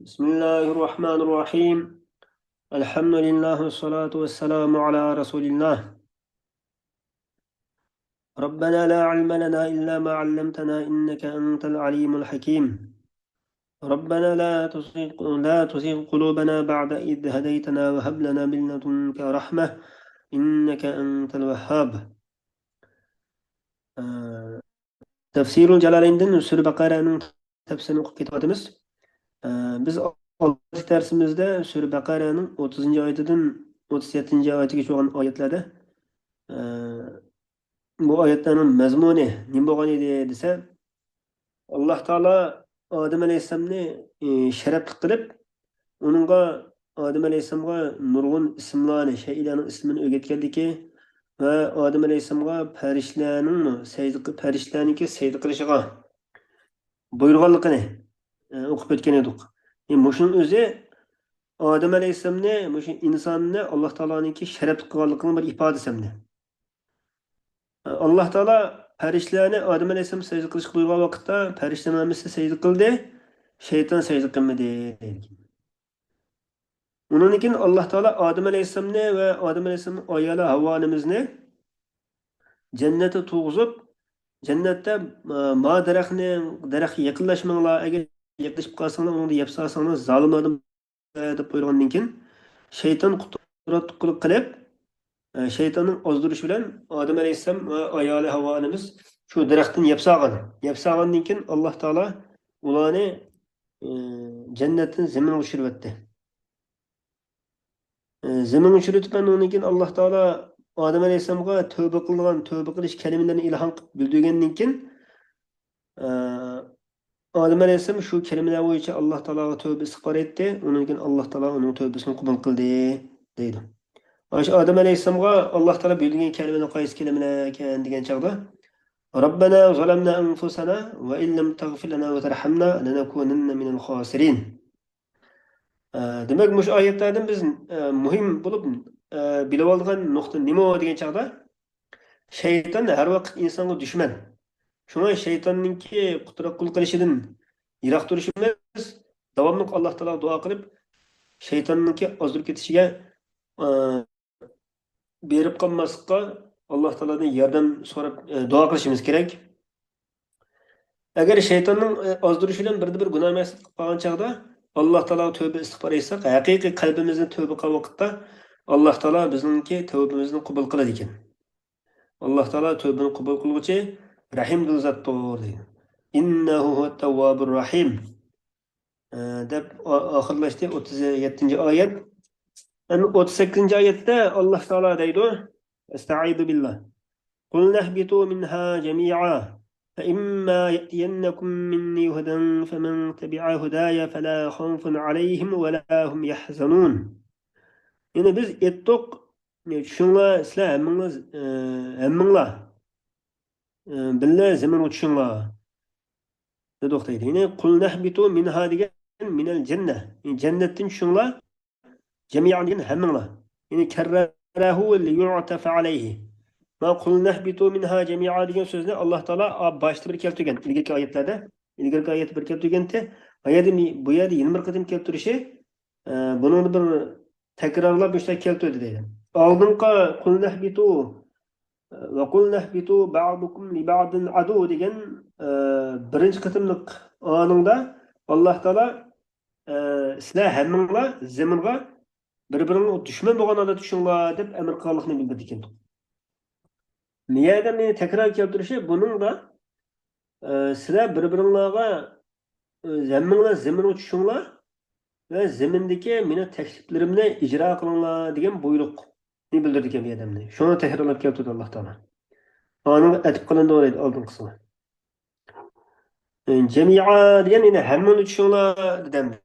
بسم الله الرحمن الرحيم. الحمد لله والصلاة والسلام على رسول الله. ربنا لا علم لنا إلا ما علمتنا إنك أنت العليم الحكيم. ربنا لا تزغ قلوبنا بعد إذ هديتنا وهب لنا من لدنك رحمة إنك أنت الوهاب. آه، تفسير الجلالين سورة بقرة تفسير كتابة biz oldingi darsimizda sura Baqaraning 30 oyatidan 37 oyatigacha bo'lgan oyatlarda e, bu oyatlarning mazmuni nima bo'lgan edi desa, Alloh taolo Odam alayhissalomni sharafli qilib, uningga Odam alayhissalomga nurg'un ismlarni, shaylarning ismini o'rgatganligi va Odam alayhissalomga farishtalarniki sajda qilishiga buyurganligini o'qib o'tgan edik. Mushuning o'zi Odam alayhissalomni, mushu insonni Alloh taoloninki sharaf qilganligining bir ifodasi hamda. Alloh taolo farishtalarni Odam alayhissalom sajda qilishga buyurgan vaqtda farishtalar hammasi sajda qildi, shayton sajda qilmadi deydi. Undan keyin Alloh taolo Odam alayhissalomni va Odam alayhissalomning ayoli Havvo onamizni jannatga tug'izib, jannatda ma daraxtga yaqinlashmanglar, agar yaqinlashib qolsanglar, uni yeb solsanglar zolimlardan deb buyurgandan keyin shayton qutratquluk qilib, shaytonning ozdirishi bilan Odam alayhissalom va ayoli Havvo onamiz shu daraxtdan yeb solgan. Yeb solgandan keyin Alloh taolo ularni jannatdan zaminga tushiribdi. Zaminga tushirib, undan keyin Alloh taolo Odam alayhissalomga tövbe qilish kalimalarini ilhom qilib bildirgandan keyin Odam alayhissalom shu kalimalar bo'yicha Alloh taologa tövbe istig'for etdi. Undan keyin Alloh taolo uning tövbesini qabul qildi deydi. Shu Odam alayhissalomga Alloh taolo bildirgan kalimalar qaysi kalimalar ekan degan chaqda Rabbana zalamna anfusana va illam taghfir lana va tarhamna lanakunanna minal khosirin. Demak, bu oyatlardan biz muhim bo'lib bilib olgan nuqta nima degan chaqda shayton har vaqt insonga dushman. Shunga shaytonninki qutratqul qilishidan yiroq turishimiz, davomli Alloh taolo duo qilib shaytonninki ozdirib ketishiga berib qolmaslikqa Alloh taolodan yordam so'rab duo qilishimiz kerak. Agar shaytonning ozdirishidan bir gunoh mas'ul qilib qolgan chaqda Alloh taolo tövbe istig'for etsak, haqiqiy qalbimizni tövbe qilgan vaqtda Alloh taolo bizningki tövbemizni qabul qiladi ekan. Alloh taolo tövbeni qabul qiluvchi Rahim zotdir deydi. Innahu tawwabur rahim. Deb oxirlashdi 37-oyat. 38-oyatda Alloh taolo deydi: Estaizu billah. Qul nahbitu minha jami'a. فإما يأتينكم مني هدى فمن تبع هداي فلا خوف عليهم ولا هم يحزنون. Yani biz ettik, şunla sizler hemminglar billa zamin uçuşunlar dedik deydi. Yani kul nehbitu minha degan minel cennet. Yani cennetin şunla cemiyan degan hemminglar. Yani kerrahu li yu'tafa aleyhi. Ma kul nehbitu minha cemi'a degan so'zni Alloh taolo boshda bir keltirgan. İlgirki oyatlarda, ilgirki oyat bir keltirganda, bu yerda 20 qatim keltirishi buni bir takrorlab işte keltirdi deydi. Oldingi kul nehbitu va kul nehbitu ba'dukum li ba'din adu degan birinchi qatimliq oningda Alloh taolo sizlar hammanglar zaminga bir-biringga dushman bo'lgan holda tushinglar deb amr qilganligini bildirdi ekan. Niyadan takror keltirishi buning da sizlar bir-biringlarga zaminga tushinglar ve zemindeki meni tekliflerimni icra qilinglar degan buyruqni bildirdi ekan bu odamni. Shuni takrorlab keltirdi Alloh taolo. Onun etib qilindi deydi oldin qismi. Cemi'a degan yine hammani tushinglar dedi.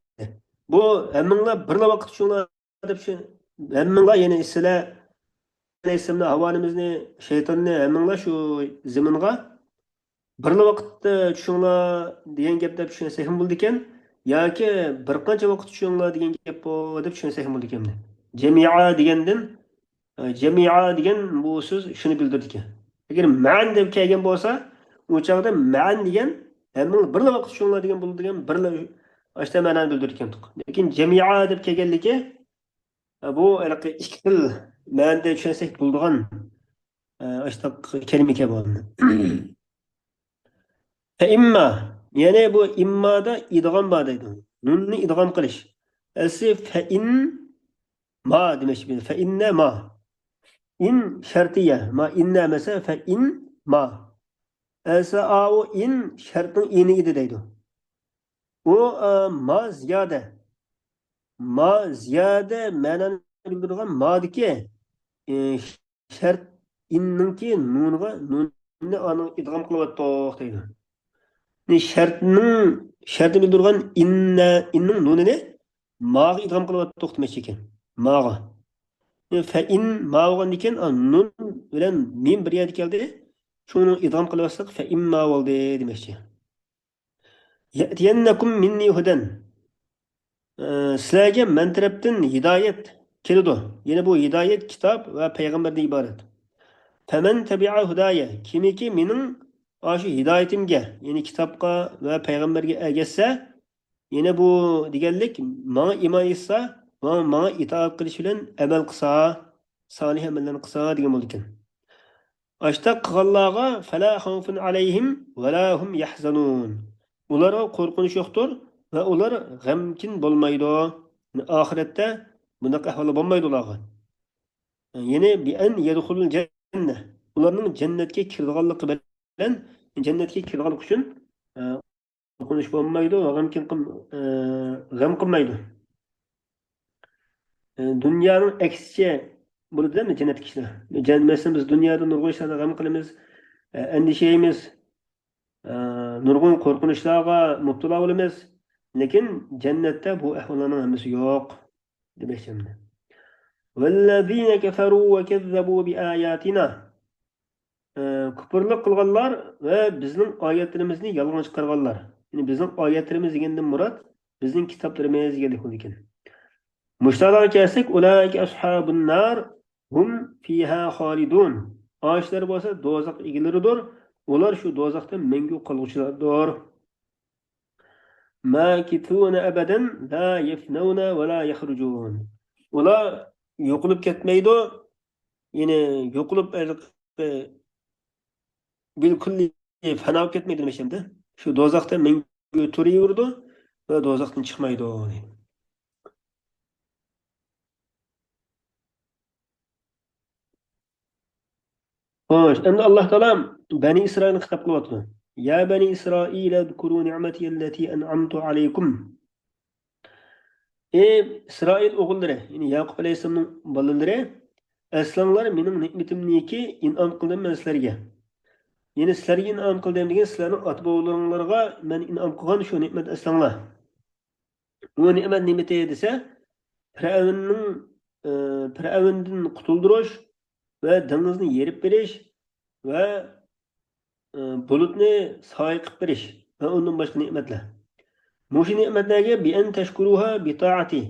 Bu hammanglar bir vaqt tushinglar deb shu hammanglar yine sizlar alayhissalomni havanimizni shaytonni hammanglar shu zaminga bir vaqtda tushinglar degan gap deb tushunsak ham bo'ldi ekan. Yoki bir qancha vaqt tushinglar degan gap bu deb tushunsak ham bo'ldi ekan. Cemi'a degan bu so'z shuni bildirdi ekan. Agar ma'an deb kelgan bo'lsa, u chaqda ma'an degan Hem birla vaqt şunlar degan bo'ldi degan birla işte ma'noni bildirgan. Lekin jamia deb kelganligi bu ikki xil ma'noda tushunsak bo'ladigan işte kelime bo'ldi. Fe imma yani bu immada idgam var deydi. Nunni idgam qilish. Esi fe in ma demek bir. Fe inne ma. In şartiye. Ma inne mesela fe in ma. Esa o in şartın ini idi deydi. O ma ziyade. Ma ziyade ma'noni bildirgan madiki shart inningki nunga nunni ani idg'om qilyapti deydi. Shartni bildirgan inning nunini maga idg'om qilyapti demoqchi ekan. Maga. Fa in ma bo'lgan ekan nun bilan mim bir yerga keldi. Shuni idg'om qilyapsak fa imma bo'ldi demoqchi. Ya'tiyannakum minni hudan. Sizlarga men tarafdan hidoyat keladi. Yine bu hidayet kitap ve peygamberden ibaret. Femen tebi'a hudaya. Kimiki mening aşı hidayetimge, yani kitapka ve peygamberge ergesse, yine bu digellik bana iman etse, bana itaat kılış bilen emel kısa, salih emellerini kısa digen oldu iken. Açta kıgallağa fela khawfun aleyhim ve la hum yahzanun. Ulara korkunuş yoktur ve ular gamkin bolmaydı. Yani ahirette bunak ahvalı bolmaydı ularga. Yine bi en yedhulul cenne. Ularning jannatga kirganligi bilan jannatga kirganlik uchun qo'rqinish bo'lmaydi va g'am qilmaydi. Dunyoning aksicha bo'ladimi jannat kishilar? Masalan biz dunyoda nurg'un ishlarga g'am qilamiz, andishaymiz, nurg'un qo'rqinishlarga mubtalo bo'lamiz. Lekin jannatda bu ahvollarning hammasi yo'q demoqchiman. وَالَّذِينَ كَفَرُوا وَكَذَّبُوا بِآيَاتِنَا Küpürlük kılganlar ve bizim ayetlerimizni yalğan çıkarganlar. Yani bizim ayetlerimiz degenden murat bizim kitaplarımız geldik odiken. Muştalara kelsek ulaike ashabun nar hum fiha halidun. Ağaçlar bolsa dozaq egileridir. Ular şu dozaqda mengü kalgıçılardır. Makithuna abadan la yefnuna ve la yahrucun. Ular yo'qolib ketmaydi. Yine yo'qolib bilkulli fana ketmaydi demekçimdi. Şu dozaqda mengü turaverdi ve dozaqdan chiqmaydi. Xo'sh, endi Alloh taolam Bani İsrailni xitob qilyapti. Ya Bani İsrail zkuru ni'mati allati an'amtu alaykum. Ey İsrail o'g'illari, ya'ni Yaqub alayhisolamning bolalari, aslanglar mening ne'matimniki in'om qildim men sizlarga. Ya'ni sizlarga in'om qildim degan sizlarning ota-bobolaringlarga men in'om qilgan shu ne'mat aslanglar. Bu ne'mat nimati desa, Firavundan qutuldirish ve dengizni yerib berish ve bulutni soy qilib berish ve undan boshqa ne'matlar. Muşu nimetlerge bi en teşkuruha bi taati.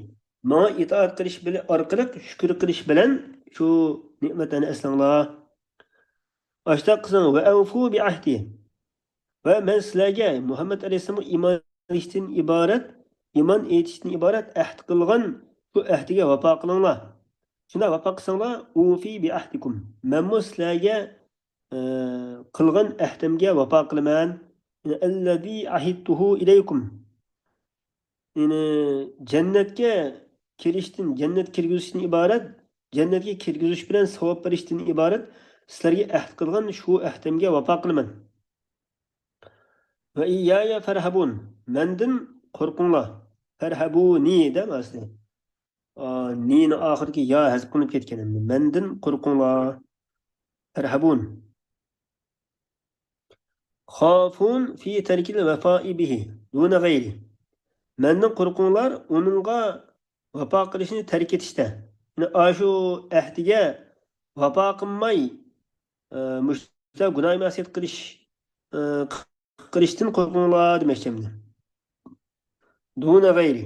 Ma itaat qilish bilan orqali shukr qilish bilan shu ne'matlarni eslanglar. Ashta qilsang va awfu bi ahdi. Va men sizlarga Muhammad alayhisolam iymon etishdan iborat ahd qilgan bu ahdiga vafo qilinglar. Shunda vafo qilsanglar ufi bi ahdikum. Men sizlarga qilgan ahdimga vafo qilaman. Allazi ahidtuhu ilaykum. Yani cennetke kiriştin, cennet kirgizishdan ibaret, cennetke kirgizish bilan savob berishdan ibaret, sizlarga ahd qilgan shu ahdimga vafo qilaman. Va iyaya farhabun. Mendan qo'rqinglar. Farhabuni demasdi. Nini oxirgi ya hazb qilinib ketgan endi. Mendan qo'rqinglar. Farhabun. Khafun fi tarkil vafa'i bihi duna g'ayri. Mendan qo'rqinglar, uningga vafo qilishni tark etishda. Yani shu ahdiga vafo qilmay, mushta gunoh ma'siyat qilishdan qo'rqinglar demoqchimdi. Duna g'ayri.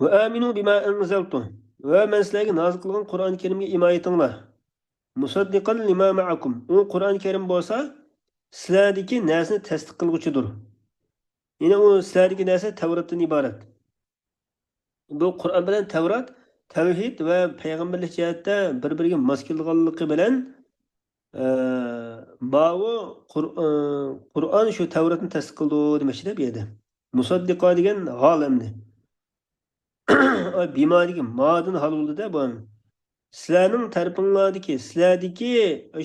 Va aminu bima anzaltu. Va men sizlarga nozil qilgan Qur'on Karimga imoya etinglar. Musaddiqan lima ma'akum. U Qur'on Karim bo'lsa, sizlardagi narsani tasdiq qilguvchidir. Yine o sizlardagi narsa Tavratdan iborat. Bu Qur'on bilan Tavrat tavhid va payg'ambarlik jihatda bir-biriga mos kelganligi bilan bavu Qur'on shu Tavratni tasdiq qildi demoqchi bu yerda. Musaddiqo degan hol endi. Bimadagi madin hal bo'ldi-da bu. Sizlarning tarafinglardagi, sizlardagi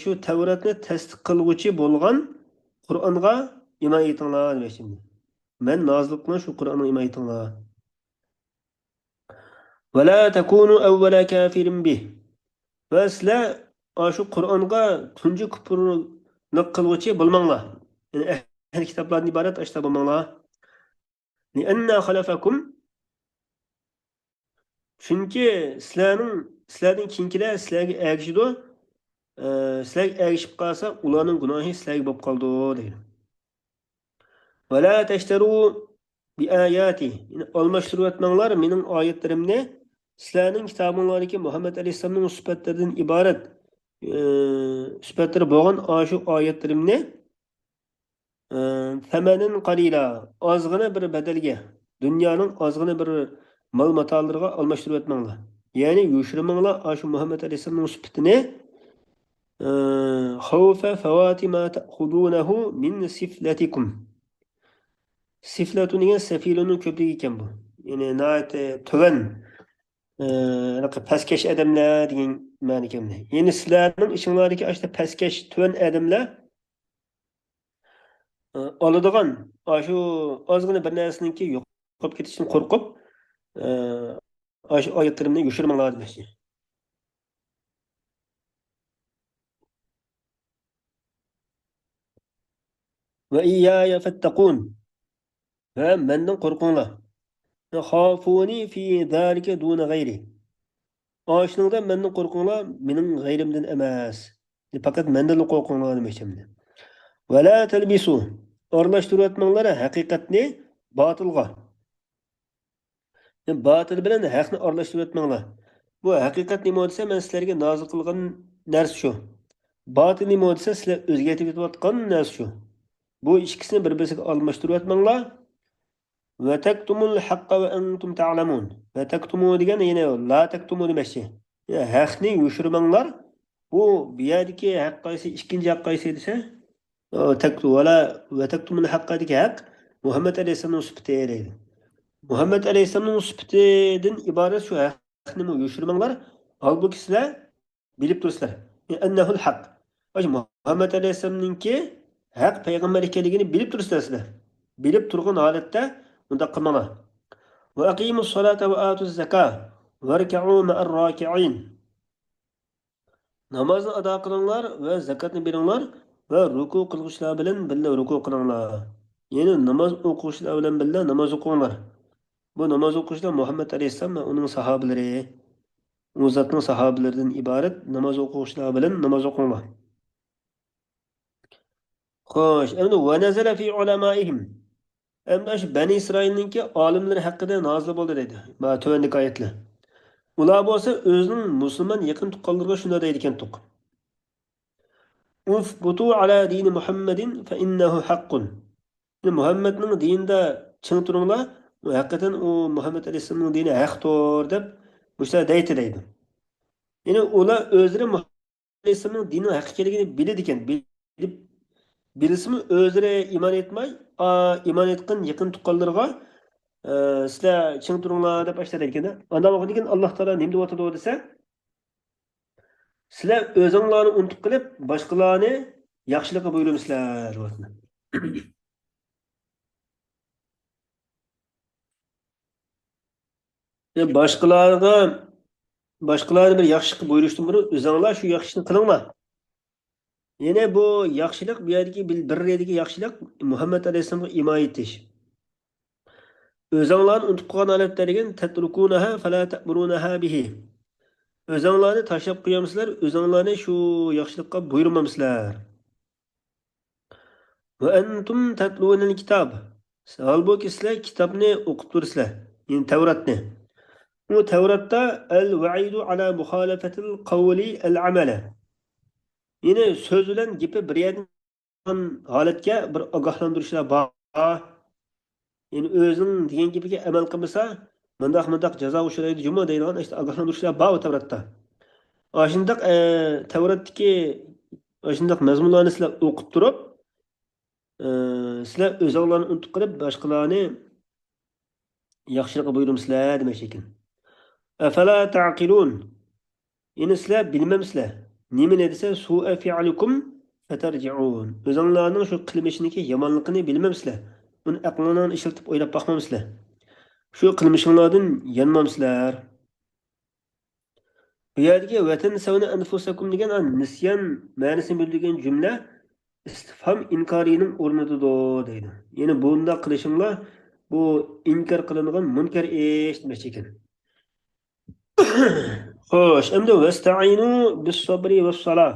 shu Tavratni tasdiq qilguvchi bo'lgan Qur'onga iymon etinglar demoqchi. Men nozil qilgan shu Qur'onga iymon etinglar. Va la takunu awwala kafirin bih. Va sizlar shu Qur'onga tunji kufrlik qilguvchi bo'lmanglar. Yani ahli kitoblardan iborat ashta bo'lmanglar. Li anna xalafakum chunki sizlarning keyingilar sizlarga ergishidi. Sizlarga ergishib qolsa, ularning gunohi sizlarga bo'lib qoldi deydi. Va la tashtaru bi ayati. Yani almashtirib etmanglar mening oyatlarimni sizlarning kitobinglardagi Muhammad alayhisolamning sifatlaridan iborat sifatlari bo'lgan shu oyatlarimni thamanin qalila ozgina bir badalga dunyoning ozgina bir mol matolariga almashtirib etmanglar. Ya'ni yushirmanglar shu Muhammad alayhisolamning sifatini xawfa fawati ma ta'khudunahu min siflatikum. Siflatun degan safilunun ko'pligi ekan bu. Ya'ni nayt tuvan pastkash odamlar degan ma'no ekan. Ya'ni sizlarning ishinglardagi ashta pastkash tuvan odamlar oladigan shu ozgina bir narsaniki yo'qolib ketishdan qo'rqib shu oyatlarimni yushirmanglar demoqchi. Va iyaya fattaqun. Va mendan qo'rqinglar. Xafuni fi zalika duna g'ayri. Oshuningda mendan qo'rqinglar, mening g'ayrimdan emas. Faqat mendan qo'rqinglar demoqchi. Va la talbisu. Aralashtirib etmanglar haqiqatni botilga. Batil bilan haqni aralashtirib etmanglar. Bu haqiqat nima desa, men sizlarga nozil qilgan narsa shu. Batil nima desa, sizlar o'zgartirib etayotgan narsa shu. Bu ikkisini bir-biriga almashtirib etmanglar. Va taktumul haqqa va antum ta'lamun. Va taktumu degan yana la taktumu demoqchi. Haqni yushirmanglar. Bu bu yerdagi haq qaysi, ikkinchi haq qaysi desa, taktu va taktumul haqqa degan haq Muhammad alayhisolamning sifati deydi. Muhammed Aleyhisselam'ın sübteden ibaret şu haqni yushirmanglar. Halbuki sizlar bilib turibsizlar. Ennehul haq. Muhammed Aleyhisselam'ninki haq payg'ambar ekanligini bilib turibsizlar sizlar. Bilib turgan holatda unda qilmanglar. Va aqimus solata va atuz zakah varka'u ma'ar raki'in. Namozni ado qilinglar va zakotni beringlar va ruku qilg'uvchilar bilan birga ruku qilinglar. Ya'ni namoz o'quvchilar bilan birga namoz o'qinglar. Bu namoz o'qishda Muhammad alayhissalom va uning sahobalari, u zotning sahobalaridan iborat namoz o'quvchilar bilan namoz o'qinglar. Xo'sh, endi va nazala fi ulamaihim. Endi shu Bani Isroilninki olimlari haqida nozil bo'ldi dedi. Ma tövendeki oyatlar. Ular bo'lsa o'zining musulmon yaqin tuqqanlarga shunday deydi ekan tuq. Ufbutu ala dini Muhammadin fa innahu haqqun. Muhammadning dinida ching turinglar. Hakikaten o Muhammed Aleyhisselam'ın dini haktır deb bu deydi deydi. Yani ular özleri Muhammed Aleyhisselam'ın dini hakikaligini biledi ekan. Bilisimi özleri iman etmay, iman etkin yakın tuqqanlarga sizlar ching turinglar deb başladı ekan. Ondan o'qigan Alloh taolo nima deb o'tadi desa, sizlar o'zinglarni unutib qilib, boshqalarni yaxshilikqa buyurumsizlar deb. Başqalarga bir yaxshilik buyurishdan burun o'zinglar shu yaxshilikni qilinglar. Yine bu yaxshilik bu yerdagi bir yaxshilik Muhammad alayhisolamga iymon etish. O'zinglarni unutib qolgan holatda degan tatrukunaha fala ta'murunaha bihi. O'zinglarni tashlab qo'yamsizlar, o'zinglarni shu yaxshilikqa buyurmamsizlar. Va antum tatlunal kitob. Halbuki sizlar kitobni o'qib turibsizlar, ya'ni Tavratni. Bu Tevrat'ta el-va'idu ala muhalefetil kavli el-amele. Yine söz bilen gibi bir yerden holatga bir ogohlantirishlar bor. Yani o'zining degan gapiga amal qilmasa, mundaq jazo uchraydi juma deydigan işte ogohlantirishlar bor Tavratda. Shundaq Tavratdagi shundaq mazmunlarni sizlar o'qib turib, sizlar o'zinglarni unutib qilib, boshqalarni yaxshilikqa buyurumsizlar demoqchi ekan. Afala taqilun. Yani sizlar bilmamsizlar. Nima desa su'a fi'lukum fatarji'un. O'zinglarning shu qilmishiniki yomonligini bilmamsizlar. Uni aqlinglarni ishlatib o'ylab boqmamsizlar. Shu qilmishinglardan yanmamsizlar. Bu yerdagi vatan savna anfusakum degan nisyan ma'nosini bildirgan jumla istifham inkorining o'rnidadir deydi. Ya'ni bunda qilishinglar bu inkor qilinadigan munkar ish demoqchi ekan. Xo'sh, endi vasta'inu bis-sabri was-salah.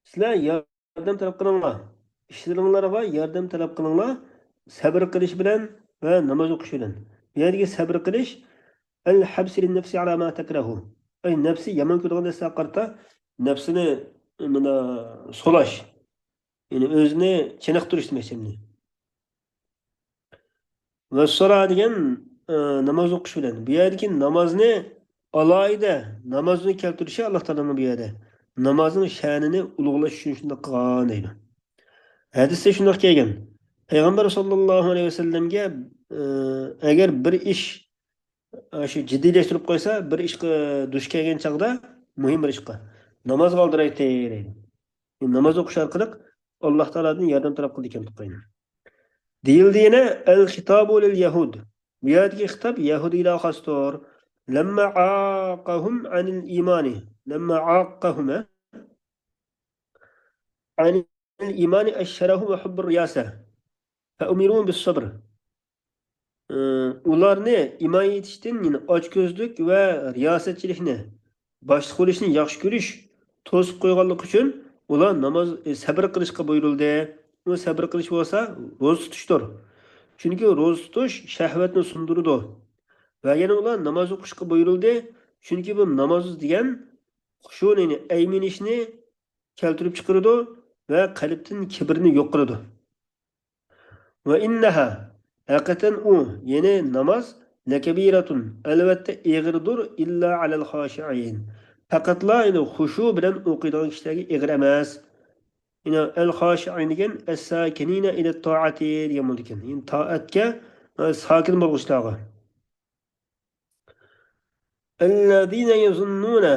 Sizlar yordam talab qilinglar. İşleringlarga yordam talab qilinglar. Sabr qilish bilan va namoz o'qish bilan. Bu yerdagi sabr qilish al-habs lin-nafsi ala ma takrahu. Ay nafsi yomon ko'rgan narsa qarta nafsini mana so'lash. Ya'ni o'zini chiniqtirish demoqchi. Va so'ra degan namoz o'qish bilan. Bu yerdagi namozni alohida namozni keltirishi Alloh taoloning bu yerda. Namozning sha'nini ulug'lash uchun shunday qilgan deydi. Hadisda shunday kelgan. Payg'ambar sollallohu alayhi vasallamga agar bir ish shu jiddiylashtirib qo'ysa, bir ishga duch kelgan chaqda, muhim bir ishga namoz qoldiraydi deydi. Namoz o'qish orqali Alloh taolodan yordam talab qildi ekan to'qayni. Deyildi yana al-xitobu lil yahud. Bu yerdagi xitob yahudiylar xosdir. Lamma aqahum anil imani. Lamma aqahum anil imani asharahu wa hubbur riyasa. Fa umiru bis sabr. Ularni iymon etishdan ochko'zlik va riyosatchilikni boshliq bo'lishni yaxshi ko'rish to'sib qo'yganlik uchun ular namoz sabr qilishga buyurildi. U sabr qilish bo'lsa ro'za tutishdir. Chunki ro'za tutish shahvatni sundiradi. Va yana ular namoz o'qishga buyurildi. Chunki bu namoz degan xushuni, ayminishni keltirib chiqaradi va qalbdan kibrni yo'q qiladi. Va innaha haqiqatan u ya'ni namoz lakabiratun albatta eg'irdir illa alal xoshiin. Faqatla xushu bilan o'qiydigan kishilarga eg'ir emas. El xoshiin degan as-sakinina ila to'ati degan bo'ldi ekan. Yani toatga sakin bo'lishlarga. Allazina yazunnuna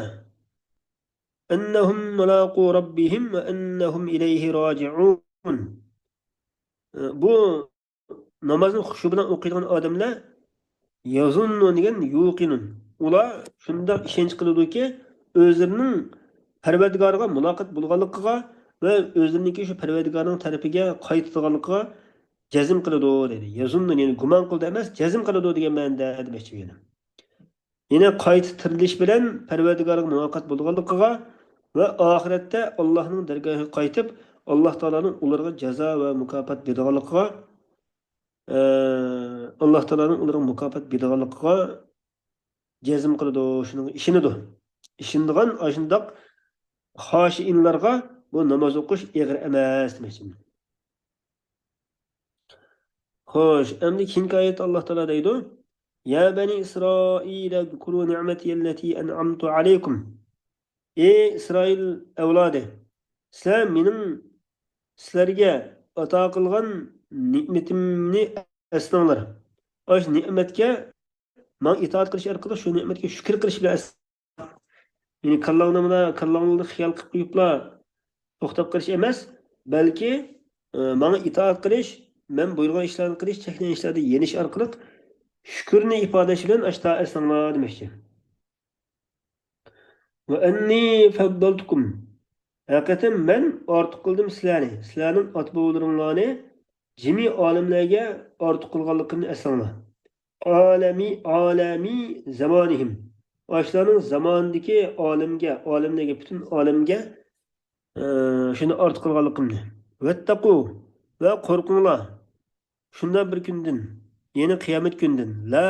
annahum mulaqu robbihim va annahum ilayhi roji'un. Bu namozni xushu bilan o'qiydigan odamlar yazunnu degan yuqinun. Ular shunday ishonch qiladi-ki, o'zlarining Parvardigoriga muloqot bo'lganligiga va o'zlarining shu Parvardigorning tarafiga qaytadiganligiga jazm qiladi dedi. Yazunnu ya'ni gumon qildi emas, jazm qiladi degan ma'noda demoqchi yana. Yine qayt tirilish bilan Parvardigorga muloqot bo'lganligiga va oxiratda Allohning dargohiga qaytib, Alloh taolaning ularga jazo va mukofot beradiganligiga Alloh taolaning ularga mukofot beradiganligiga jazm qiladi, shuning ishinidir. Ishindigan ashundoq xoshiinlarga bu namoz o'qish eg'ir emas demoqchi. Xo'sh, endi keyingi oyatda Alloh taolo deydi: "Ya bani Isroil, zkuru ni'mati allati an'amtu alaykum." Ey Isroil avlodi, sizlarga ato qilgan ne'matimni eslanglar. Osh ne'matga men itoat qilish orqali shu ne'matga shukr qilish bilan ya'ni kallangni xiyol qilib qo'yiblar to'xtab qilish emas, balki menga itoat qilish, men buyurgan ishlarni qilish, cheklangan ishlarni yenish orqali shukrni ifodalash bilan ashta eslanglar demoqchi. Va anni faddaltukum. Haqiqatan men ortiq qildim sizlarni. Sizlarning ot-bovlaringlarni jami olimlarga ortiq qilganligimni eslanglar. Alami zamonihim. Oshlarning zamondagi olimlarga butun olimga shuni ortiq qilganligimni. Vattaqu va qo'rqinglar. Shunda bir kundan, ya'ni qiyomat kundan la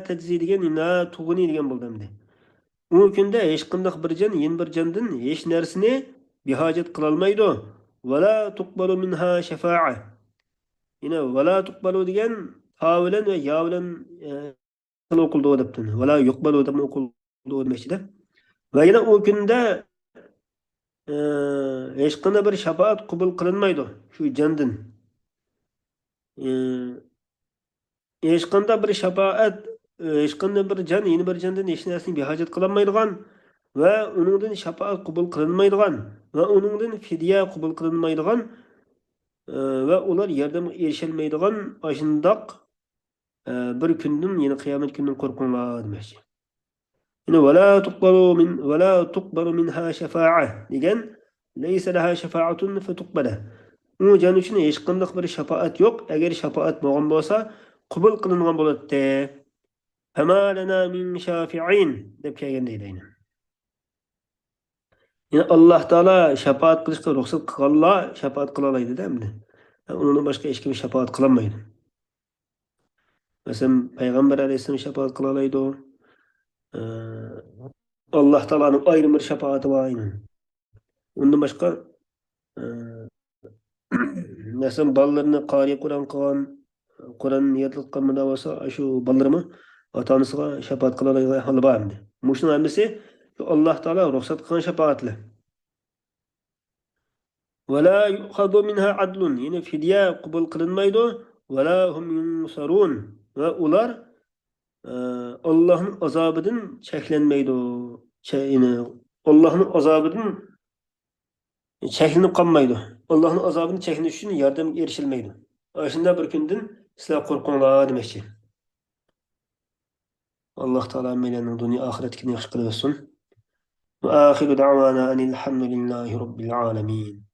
tajzi degan na tug'ni degan bo'ldimdi. U kunda hech qanday bir jon, yin bir jondan hech narsani bir hacet kılalmaydı. Ve la tukbalu minha şefa'a. Yine ve la tukbalu degan ta bilan ve ya bilan okulda o'dibdi. Ve la yuqbalu deb okulda o'dmashida. Ve yine o günde hech qanday bir shafaat qabul qilinmaydi shu jandan. Hech qanday bir shafaat, hech qanday bir jan, yeni bir jandan hech narsani behojat qilolmaydigan va uningdan shafaat qabul qilinmaydigan va uningdan fidya qabul qilinmaydigan va ular yordamga erisholmaydigan ashundoq bir kundan, ya'ni qiyomat kunidan qo'rqinglar demoqchi. Yine ولا تقبل منها شفاعة degan ليس لها شفاعة فتقبل. U jan uchun hech qanday bir shafaat yo'q. Agar shafaat bo'lgan bo'lsa, qabul qilingan bo'ladi. Fama lana min shafi'in deb kelgan deydi. Yani Allah Taala shafaat qilishga ruxsat qilganlar shafaat qila oladi-da endi. Undan boshqa hech kim shafaat qilolmaydi. Masalan, payg'ambar alayhisalom shafaat qila oladi. Allah Taalaning ayrim bir shafaati bor. Undan boshqa masalan bolalarni qori Qur'on qilgan, Qur'on niyatlatgan bunda bo'lsa, shu bolalarmi ota-onasiga shafaat qila oladigan holi bor endi. Mushning hammasi Alloh taolo ruxsat qilgan shafaatlar. ولا يؤخذ منها عدل. Yine fidya qabul qilinmaydi. ولا هم ينصرون. Va ular Allohning azobidan cheklanmaydi. Yine Allohning azobidan cheklanib qolmaydi. Allohning azobini cheklanish uchun yordamga erishilmaydi. Shunda bir kundan sizlar qo'rqinglar demoqchi. Alloh taolo hammalarning dunyo oxiratini yaxshi qilib olsin. Va axiru da'wana anil hamdulillahi robbil alamin.